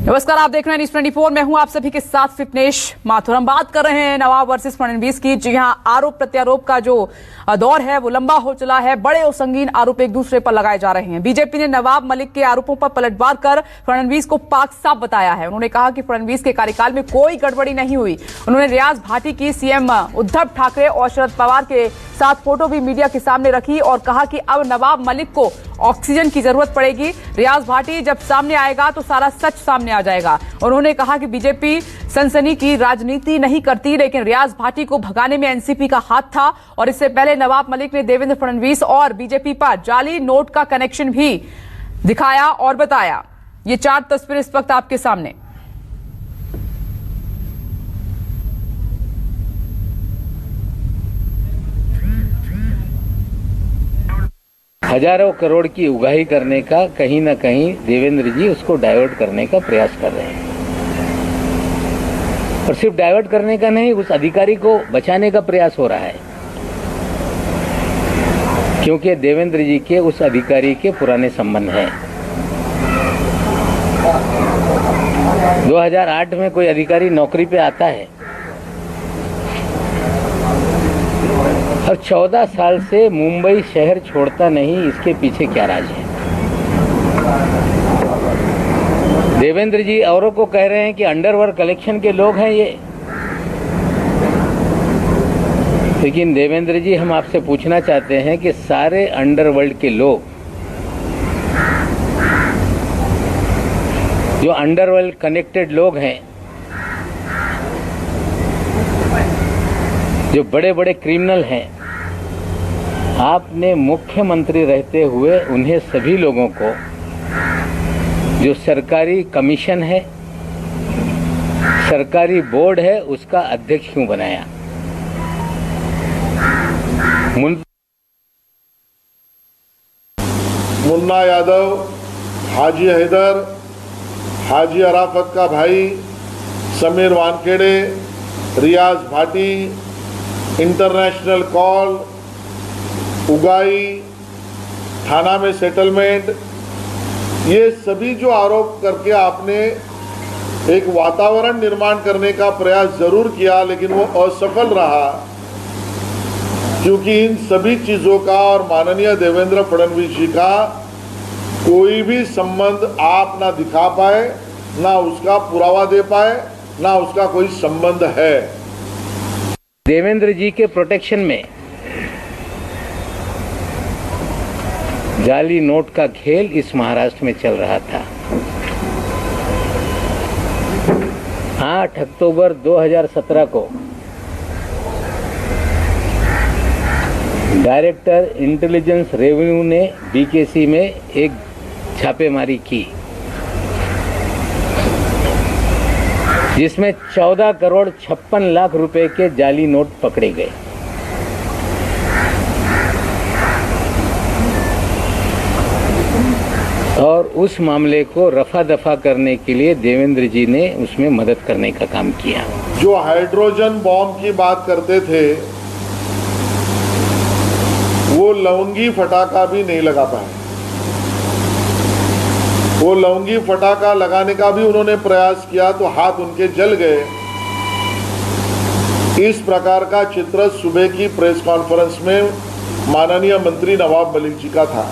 नमस्कार, आप देख रहे हैं न्यूज़ 24। मैं हूं आप सभी के साथ फिटनेश माथुर। हम बात कर रहे हैं नवाब वर्सेस फडणवीस की। जी हां, आरोप प्रत्यारोप का जो दौर है वो लंबा हो चला है। बड़े और संगीन आरोप एक दूसरे पर लगाए जा रहे हैं। बीजेपी ने नवाब मलिक के आरोपों पर पलटवार कर फडणवीस को पाक साफ बताया है। उन्होंने कहा कि फडणवीस के कार्यकाल में कोई गड़बड़ी नहीं हुई। उन्होंने रियाज भाटी की सीएम उद्धव ठाकरे और शरद पवार के साथ फोटो भी मीडिया के सामने रखी और कहा कि अब नवाब मलिक को ऑक्सीजन की जरूरत पड़ेगी। रियाज भाटी जब सामने आएगा तो सारा सच सामने आ जाएगा। उन्होंने कहा कि बीजेपी सनसनी की राजनीति नहीं करती, लेकिन रियाज भाटी को भगाने में एनसीपी का हाथ था। और इससे पहले नवाब मलिक ने देवेंद्र फडणवीस और बीजेपी पर जाली नोट का कनेक्शन भी दिखाया और बताया। ये 4 तस्वीरें इस वक्त आपके सामने। हजारों करोड़ की उगाही करने का कहीं ना कहीं देवेंद्र जी उसको डाइवर्ट करने का प्रयास कर रहे हैं। और सिर्फ डाइवर्ट करने का नहीं, उस अधिकारी को बचाने का प्रयास हो रहा है, क्योंकि देवेंद्र जी के उस अधिकारी के पुराने संबंध हैं। 2008 में कोई अधिकारी नौकरी पे आता है और 14 साल से मुंबई शहर छोड़ता नहीं। इसके पीछे क्या राज है? देवेंद्र जी औरों को कह रहे हैं कि अंडरवर्ल्ड कलेक्शन के लोग हैं ये, लेकिन देवेंद्र जी हम आपसे पूछना चाहते हैं कि सारे अंडरवर्ल्ड के लोग, जो अंडरवर्ल्ड कनेक्टेड लोग हैं, जो बड़े बड़े क्रिमिनल हैं, आपने मुख्यमंत्री रहते हुए उन्हें सभी लोगों को जो सरकारी कमीशन है, सरकारी बोर्ड है, उसका अध्यक्ष क्यों बनाया? मुन्ना यादव, हाजी हैदर, हाजी अराफत का भाई समीर वानखेड़े, रियाज भाटी, इंटरनेशनल कॉल, उगाई, थाना में सेटलमेंट, ये सभी जो आरोप करके आपने एक वातावरण निर्माण करने का प्रयास जरूर किया, लेकिन वो असफल रहा, क्योंकि इन सभी चीजों का और माननीय देवेंद्र फडणवीस जी का कोई भी संबंध आप ना दिखा पाए, ना उसका पुरावा दे पाए, ना उसका कोई संबंध है। देवेंद्र जी के प्रोटेक्शन में जाली नोट का खेल इस महाराष्ट्र में चल रहा था। 8 अक्टूबर 2017 को डायरेक्टर इंटेलिजेंस रेवेन्यू ने बीकेसी में एक छापेमारी की, जिसमें 14 करोड़ 56 लाख रुपए के जाली नोट पकड़े गए। और उस मामले को रफा दफा करने के लिए देवेंद्र जी ने उसमें मदद करने का काम किया। जो हाइड्रोजन बॉम्ब की बात करते थे, वो लवंगी फटाका भी नहीं लगा पाए। वो लवंगी फटाका लगाने का भी उन्होंने प्रयास किया तो हाथ उनके जल गए। इस प्रकार का चित्र सुबह की प्रेस कॉन्फ्रेंस में माननीय मंत्री नवाब मलिक जी का था।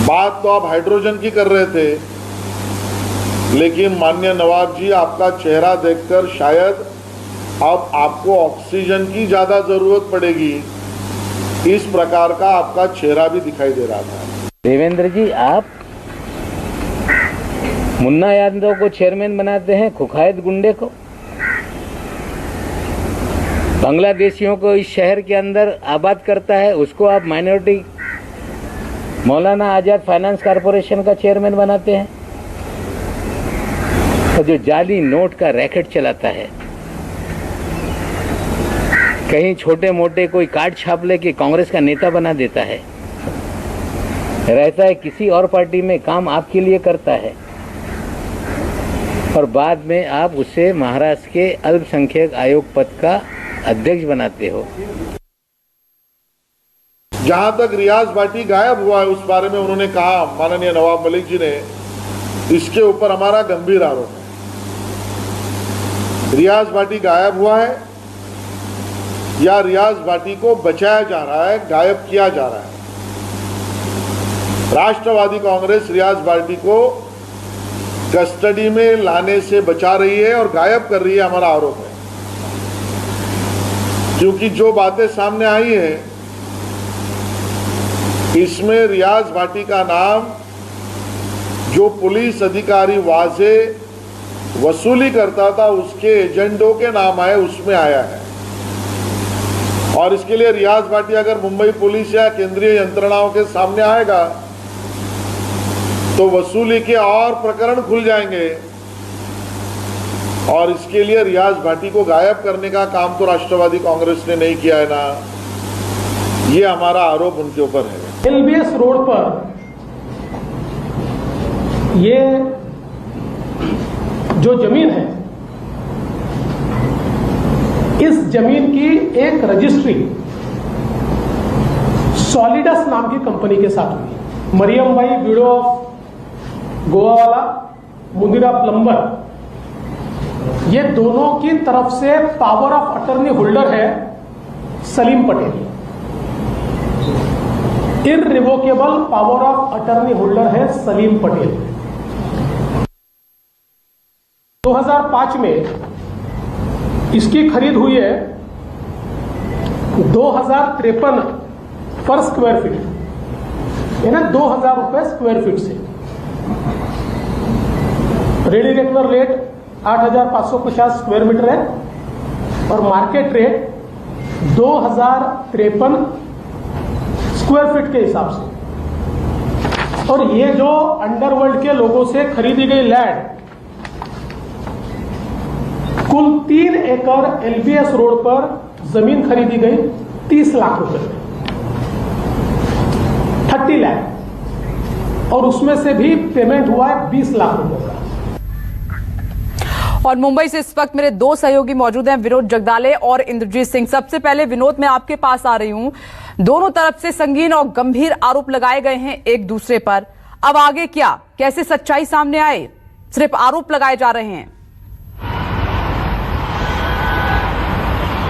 बात तो आप हाइड्रोजन की कर रहे थे, लेकिन माननीय नवाब जी, आपका चेहरा देखकर शायद अब आपको ऑक्सीजन की ज्यादा जरूरत पड़ेगी, इस प्रकार का आपका चेहरा भी दिखाई दे रहा था। देवेंद्र जी, आप मुन्ना यादव को चेयरमैन बनाते हैं, कुख्यात गुंडे को, बांग्लादेशियों को इस शहर के अंदर आबाद करता है, उसको आप minority Maulana Azad finance corporation का चेयरमैन बनाते हैं। तो जो जाली नोट का रैकेट चलाता है, कहीं छोटे मोटे कोई कार्ड छाप लेके कांग्रेस का नेता बना देता है, रहता है किसी और पार्टी में, काम आपके लिए करता है, और बाद में आप उसे महाराष्ट्र के अल्पसंख्यक आयोग पद का अध्यक्ष बनाते हो। जहां तक रियाज भाटी गायब हुआ है, उस बारे में उन्होंने कहा, माननीय नवाब मलिक जी ने, इसके ऊपर हमारा गंभीर आरोप है। रियाज भाटी गायब हुआ है या रियाज भाटी को बचाया जा रहा है, गायब किया जा रहा है। राष्ट्रवादी कांग्रेस रियाज भाटी को कस्टडी में लाने से बचा रही है और गायब कर रही है, हमारा आरोप है। क्योंकि जो बातें सामने आई हैं इसमें रियाज भाटी का नाम जो पुलिस अधिकारी वाजे वसूली करता था उसके एजेंटों के नाम आए, उसमें आया है। और इसके लिए रियाज भाटी अगर मुंबई पुलिस या केंद्रीय यंत्रणाओं के सामने आएगा तो वसूली के और प्रकरण खुल जाएंगे और इसके लिए रियाज भाटी को गायब करने का काम तो राष्ट्रवादी कांग्रेस ने नहीं किया है ना, ये हमारा आरोप उनके ऊपर है। एलबीएस रोड पर ये जो जमीन है, इस जमीन की एक रजिस्ट्री सॉलिडस नाम की कंपनी के साथ हुई। मरियम भाई ब्यूरो ऑफ गोवावाला, मुंदिरा प्लम्बर, ये दोनों की तरफ से पावर ऑफ अटर्नी होल्डर है Salim Patel. Irrevocable power of attorney holder है सलीम पटेल। 2005 में इसकी खरीद हुई है 2053 पर स्क्वायर फीट, यानी 2000 रुपए स्क्वायर फीट से। Ready regular rate 8550 square metre है और मार्केट रेट 2053 स्क्वायर फीट के हिसाब से। और ये जो अंडरवर्ल्ड के लोगों से खरीदी गई लैंड कुल 3 एकड़ एलबीएस रोड पर जमीन खरीदी गई 30 लाख रुपए में, 30 लाख, और उसमें से भी पेमेंट हुआ है 20 लाख रुपए का। और मुंबई से इस वक्त मेरे दो सहयोगी मौजूद हैं, विनोद जगदाले और इंद्रजीत सिंह। सबसे पहले विनोद, मैं आपके पास आ रही हूं। दोनों तरफ से संगीन और गंभीर आरोप लगाए गए हैं एक दूसरे पर। अब आगे क्या, कैसे सच्चाई सामने आए? सिर्फ आरोप लगाए जा रहे हैं।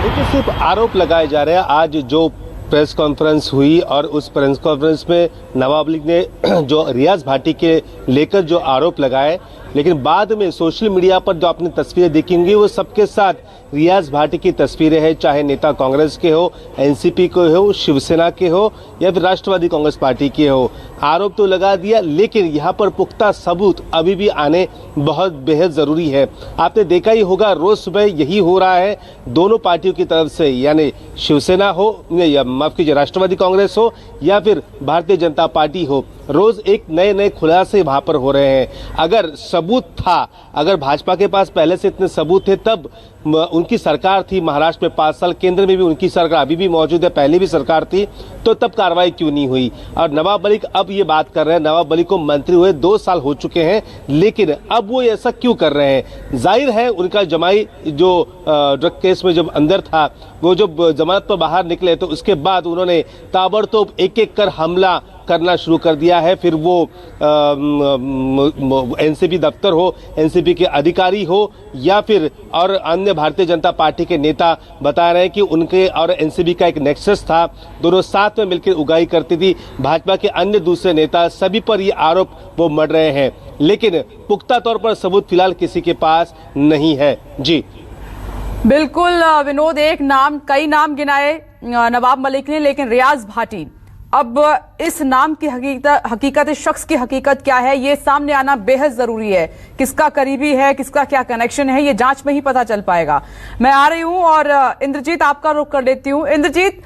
देखिए, सिर्फ आरोप लगाए जा रहे हैं। आज जो प्रेस कॉन्फ्रेंस हुई और उस प्रेस कॉन्फ्रेंस में नवाब मलिक ने जो रियाज भाटी के लेकर जो आरोप लगाए, लेकिन बाद में सोशल मीडिया पर जो आपने तस्वीरें देखी होंगी वो सबके साथ रियाज भाटी की तस्वीरें हैं, चाहे नेता कांग्रेस के हो, एनसीपी के हो, शिवसेना के हो या फिर राष्ट्रवादी कांग्रेस पार्टी के हो। आरोप तो लगा दिया, लेकिन यहाँ पर पुख्ता सबूत अभी भी आने बहुत बेहद ज़रूरी है। आपने देखा ही होगा, रोज़ सुबह यही हो रहा है दोनों पार्टियों की तरफ से, यानी शिवसेना हो या माफ कीजिए राष्ट्रवादी कांग्रेस हो या फिर भारतीय जनता पार्टी हो, रोज एक नए नए खुलासे वहां पर हो रहे हैं। अगर सबूत था, अगर भाजपा के पास पहले से इतने सबूत थे, तब उनकी सरकार थी महाराष्ट्र में 5 साल, केंद्र में भी उनकी सरकार अभी भी मौजूद है, पहले भी सरकार थी, तो तब कार्रवाई क्यों नहीं हुई? और नवाब मलिक अब ये बात कर रहे हैं, नवाब मलिक को मंत्री हुए 2 साल हो चुके हैं, लेकिन अब वो ऐसा क्यों कर रहे हैं? जाहिर है उनका जमाई जो ड्रग केस में जब अंदर था, वो जब जमानत पर बाहर निकले तो उसके बाद उन्होंने ताबड़तोड़ एक एक कर हमला करना शुरू कर दिया है। फिर वो एनसीपी दफ्तर हो, एनसीपी के अधिकारी हो या फिर और अन्य भारतीय जनता पार्टी के नेता बता रहे हैं कि उनके और एनसीपी का एक नेक्सस था, दोनों साथ में मिलकर उगाही करती थी। भाजपा के अन्य दूसरे नेता सभी पर ये आरोप वो मढ़ रहे हैं, लेकिन पुख्ता तौर पर सबूत फिलहाल किसी के पास नहीं है। जी बिल्कुल विनोद, एक नाम, कई नाम गिनाए नवाब मलिक ने, लेकिन रियाज भाटी, अब इस नाम की हकीकत, इस शख्स की हकीकत क्या है, ये सामने आना बेहद जरूरी है। किसका करीबी है, किसका क्या कनेक्शन है, ये जांच में ही पता चल पाएगा। मैं आ रही हूं और इंद्रजीत आपका रुख कर लेती हूं। इंद्रजीत,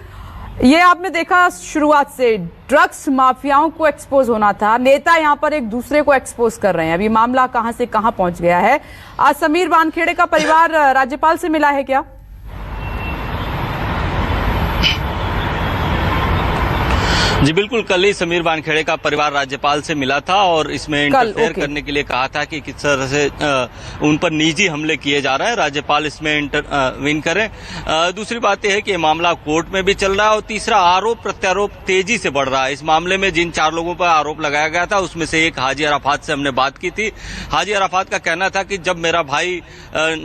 ये आपने देखा शुरुआत से ड्रग्स माफियाओं को एक्सपोज होना था, नेता यहां पर एक दूसरे को एक्सपोज कर रहे हैं। अभी मामला कहां से कहां पहुंच गया है? आज समीर वानखेड़े का परिवार राज्यपाल से मिला है क्या? जी बिल्कुल, कल ही समीर वानखेड़े का परिवार राज्यपाल से मिला था और इसमें इंटरफेयर करने के लिए कहा था कि किस तरह से उन पर निजी हमले किए जा रहे हैं, राज्यपाल इसमें इंटरवीन करें। दूसरी बात यह है कि ये मामला कोर्ट में भी चल रहा है और तीसरा आरोप प्रत्यारोप तेजी से बढ़ रहा है। इस मामले में जिन 4 लोगों पर आरोप लगाया गया था उसमें से एक हाजी अराफात से हमने बात की थी। हाजी अराफात का कहना था कि जब मेरा भाई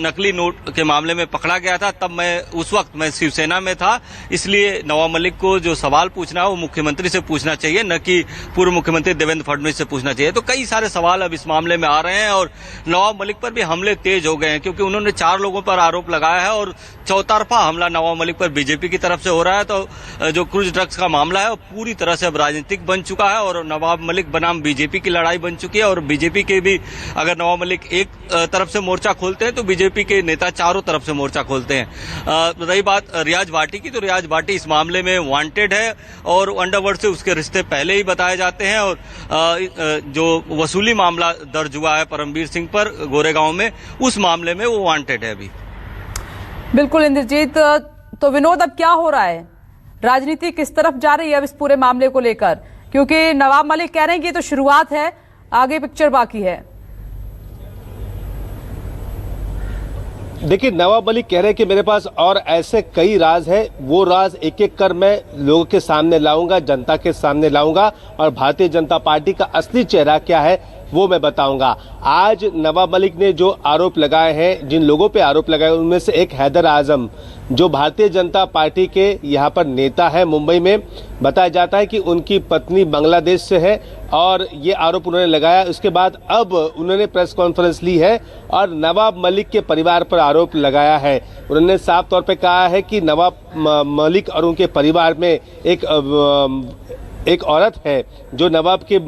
नकली नोट के मामले में पकड़ा गया था तब उस वक्त मैं शिवसेना में था, इसलिए नवाब मलिक को जो सवाल पूछना है वो मुख्यमंत्री से पूछना चाहिए, न कि पूर्व मुख्यमंत्री देवेंद्र फडणवीस से पूछना चाहिए। तो कई सारे सवाल अब इस मामले में आ रहे हैं और नवाब मलिक पर भी हमले तेज हो गए हैं, क्योंकि उन्होंने 4 लोगों पर आरोप लगाया है और चौतरफा हमला नवाब मलिक पर बीजेपी की तरफ से हो रहा है। तो जो क्रूज ड्रग्स का मामला है वो पूरी तरह से अब राजनीतिक बन चुका है और नवाब मलिक बनाम बीजेपी की लड़ाई बन चुकी है। और बीजेपी के भी अगर नवाब मलिक एक तरफ से मोर्चा खोलते हैं तो बीजेपी के नेता चारों तरफ से मोर्चा खोलते हैं। रही बात रियाज भाटी की, तो रियाज भाटी इस मामले में वांटेड है और अंडरवर्ल्ड से उसके रिश्ते पहले ही बताए जाते हैं और जो वसूली मामला दर्ज हुआ है परमवीर सिंह पर गोरेगांव में, उस मामले में वो वांटेड है अभी। बिल्कुल इंद्रजीत, तो विनोद अब क्या हो रहा है, राजनीति किस तरफ जा रही है अब इस पूरे मामले को लेकर, क्योंकि नवाब मलिक कह रहे हैं कि ये तो शुरुआत है, आगे पिक्चर बाकी है। देखिए, नवाब मलिक कह रहे हैं कि मेरे पास और ऐसे कई राज हैं, वो राज एक एक कर मैं लोगों के सामने लाऊंगा, जनता के सामने लाऊंगा और भारतीय जनता पार्टी का असली चेहरा क्या है वो मैं बताऊंगा। आज नवाब मलिक ने जो आरोप लगाए हैं, जिन लोगों पे आरोप लगाए, उनमें से एक हैदर आजम जो भारतीय जनता पार्टी के यहाँ पर नेता है मुंबई में, बताया जाता है कि उनकी पत्नी बांग्लादेश से है और ये आरोप उन्होंने लगाया। उसके बाद अब उन्होंने प्रेस कॉन्फ्रेंस ली है और नवाब मलिक के परिवार पर आरोप लगाया है। उन्होंने साफ तौर पे कहा है कि नवाब मलिक और उनके परिवार में एक औरत है जो नवाब के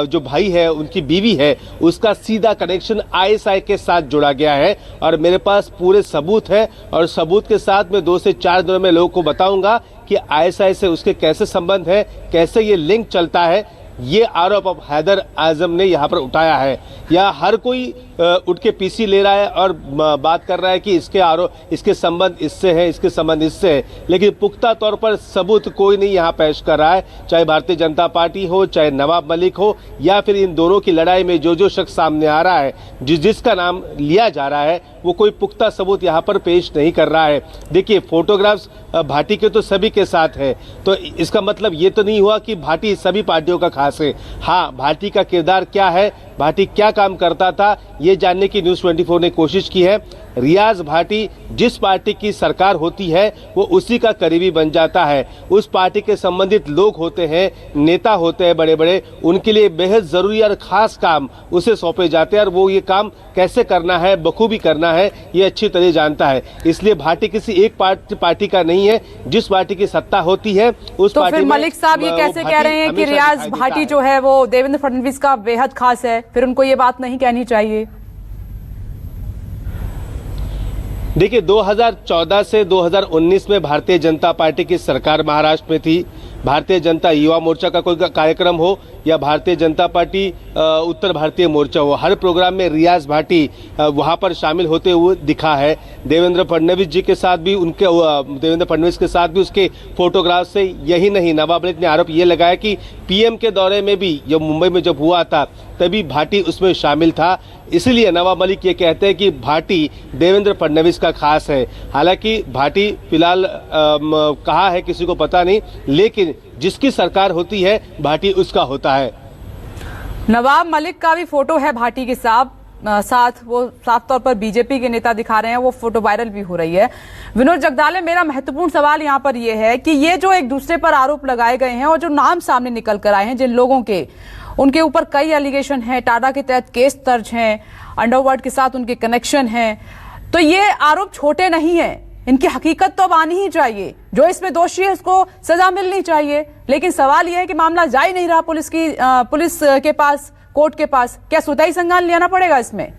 जो भाई है, उनकी बीवी है, उसका सीधा कनेक्शन आईएसआई के साथ जोड़ा गया है और मेरे पास पूरे सबूत है और सबूत के साथ मैं 2 से 4 दिनों में लोगों को बताऊंगा कि आईएसआई से उसके कैसे संबंध है, कैसे ये लिंक चलता है। ये आरोप अब हैदर आजम ने यहाँ पर उठाया है। या हर कोई उठ के पीसी ले रहा है और बात कर रहा है कि इसके संबंध इससे है, इसके संबंध इससे है, लेकिन पुख्ता तौर पर सबूत कोई नहीं यहाँ पेश कर रहा है। चाहे भारतीय जनता पार्टी हो, चाहे नवाब मलिक हो, या फिर इन दोनों की लड़ाई में जो शख्स सामने आ रहा है, जिसका नाम लिया जा रहा है, वो कोई पुख्ता सबूत यहाँ पर पेश नहीं कर रहा है। देखिए, फोटोग्राफ्स भाटी के तो सभी के साथ है, तो इसका मतलब ये तो नहीं हुआ कि भाटी सभी पार्टियों का खास है। हाँ, भाटी का किरदार क्या है, भाटी क्या काम करता था, ये जानने की न्यूज़ 24 ने कोशिश की है। रियाज भाटी जिस पार्टी की सरकार होती है वो उसी का करीबी बन जाता है। उस पार्टी के संबंधित लोग होते हैं, नेता होते हैं बड़े बड़े, उनके लिए बेहद जरूरी और खास काम उसे सौंपे जाते हैं और वो ये काम कैसे करना है, बखूबी करना है, ये अच्छी तरह जानता है। इसलिए भाटी किसी एक पार्टी का नहीं है। जिस पार्टी की सत्ता होती है उस पार्टी में मलिक साहब ये कैसे कह रहे हैं कि रियाज भाटी जो है वो देवेंद्र फडणवीस का बेहद खास है, फिर उनको ये बात नहीं कहनी चाहिए? देखिए, 2014 से 2019 में भारतीय जनता पार्टी की सरकार महाराष्ट्र में थी। भारतीय जनता युवा मोर्चा का कोई कार्यक्रम हो या भारतीय जनता पार्टी उत्तर भारतीय मोर्चा हो, हर प्रोग्राम में रियाज भाटी वहां पर शामिल होते हुए दिखा है। देवेंद्र फडणवीस जी के साथ भी देवेंद्र फडणवीस के साथ भी उसके फोटोग्राफ से, यही नहीं, नवाब मलिक ने आरोप ये लगाया कि पीएम के दौरे में भी जब मुंबई में जब हुआ था तभी भाटी उसमें शामिल था। इसलिए नवाब मलिक ये कहते हैं कि भाटी देवेंद्र फडणवीस का खास है। हालांकि भाटी फिलहाल कहा है किसी को पता नहीं, लेकिन जिसकी सरकार होती है भाटी उसका होता है। नवाब मलिक का भी फोटो है भाटी के साथ, वो साफ तौर पर बीजेपी के नेता दिखा रहे हैं, वो फोटो वायरल भी हो रही है। विनोद जगदाले, मेरा महत्वपूर्ण सवाल यहाँ पर यह है कि ये जो एक दूसरे पर आरोप लगाए गए हैं और जो नाम सामने निकल कर आए हैं जिन लोगों के, उनके ऊपर कई एलिगेशन है, टाटा के तहत केस दर्ज हैं, अंडरवर्ल्ड के साथ उनके कनेक्शन हैं, तो ये आरोप छोटे नहीं है, इनकी हकीकत तो अब आनी ही चाहिए। जो इसमें दोषी है उसको सजा मिलनी चाहिए, लेकिन सवाल यह है कि मामला जा ही नहीं रहा पुलिस के पास, कोर्ट के पास। क्या स्वतः संज्ञान लेना पड़ेगा इसमें?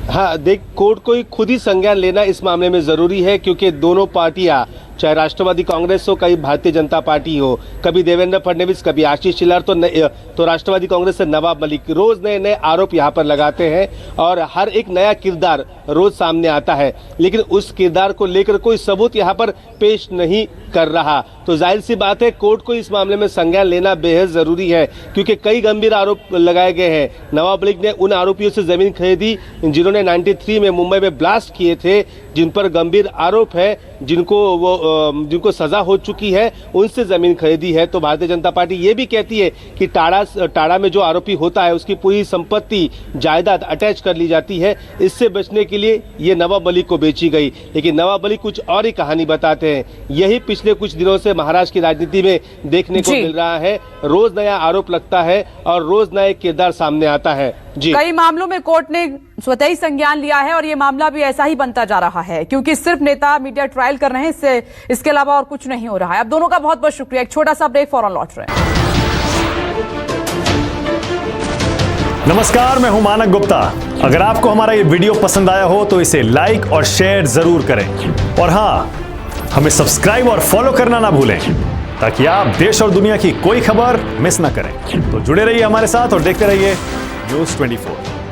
हाँ, कोर्ट को खुद ही संज्ञान लेना इस मामले में जरूरी है, क्योंकि दोनों पार्टियां, चाहे राष्ट्रवादी कांग्रेस हो, कभी भारतीय जनता पार्टी हो, कभी देवेंद्र फडणवीस, कभी आशीष शेलार, तो राष्ट्रवादी कांग्रेस से नवाब मलिक, रोज नए नए आरोप यहाँ पर लगाते हैं और हर एक नया किरदार रोज सामने आता है, लेकिन उस किरदार को लेकर कोई सबूत यहाँ पर पेश नहीं कर रहा। तो जाहिर सी बात है कोर्ट को इस मामले में संज्ञान लेना बेहद जरूरी है, क्योंकि कई गंभीर आरोप लगाए गए हैं। नवाब मलिक ने उन आरोपियों से जमीन खरीदी जिन्होंने 93 में मुंबई में ब्लास्ट किए थे, जिन पर गंभीर आरोप है, जिनको सजा हो चुकी है, उनसे जमीन खरीदी है। तो भारतीय जनता पार्टी ये भी कहती है कि टाड़ा में जो आरोपी होता है उसकी पूरी संपत्ति जायदाद अटैच कर ली जाती है। इससे बचने के लिए ये नवाब मलिक को बेची गई, लेकिन नवाब मलिक कुछ और ही कहानी बताते हैं। यही पिछले कुछ दिनों से महाराष्ट्र की राजनीति में देखने को मिल रहा है। रोज नया आरोप लगता है और रोज नया किरदार सामने आता है। जी, कई मामलों में कोर्ट ने स्वतः ही संज्ञान लिया है और ये मामला भी ऐसा ही बनता जा रहा है, क्योंकि सिर्फ नेता मीडिया ट्रायल कर रहे हैं, इसके अलावा और कुछ नहीं हो रहा है। अब दोनों का बहुत बहुत शुक्रिया। एक छोटा सा ब्रेक, फौरन लौट रहे हैं। नमस्कार, मैं हूं मानक गुप्ता। अगर आपको हमारा ये वीडियो पसंद आया हो तो इसे लाइक और शेयर जरूर करें, और हाँ, हमें सब्सक्राइब और फॉलो करना ना भूलें, ताकि आप देश और दुनिया की कोई खबर मिस ना करें। तो जुड़े रहिए हमारे साथ और देखते रहिए न्यूज़ 24।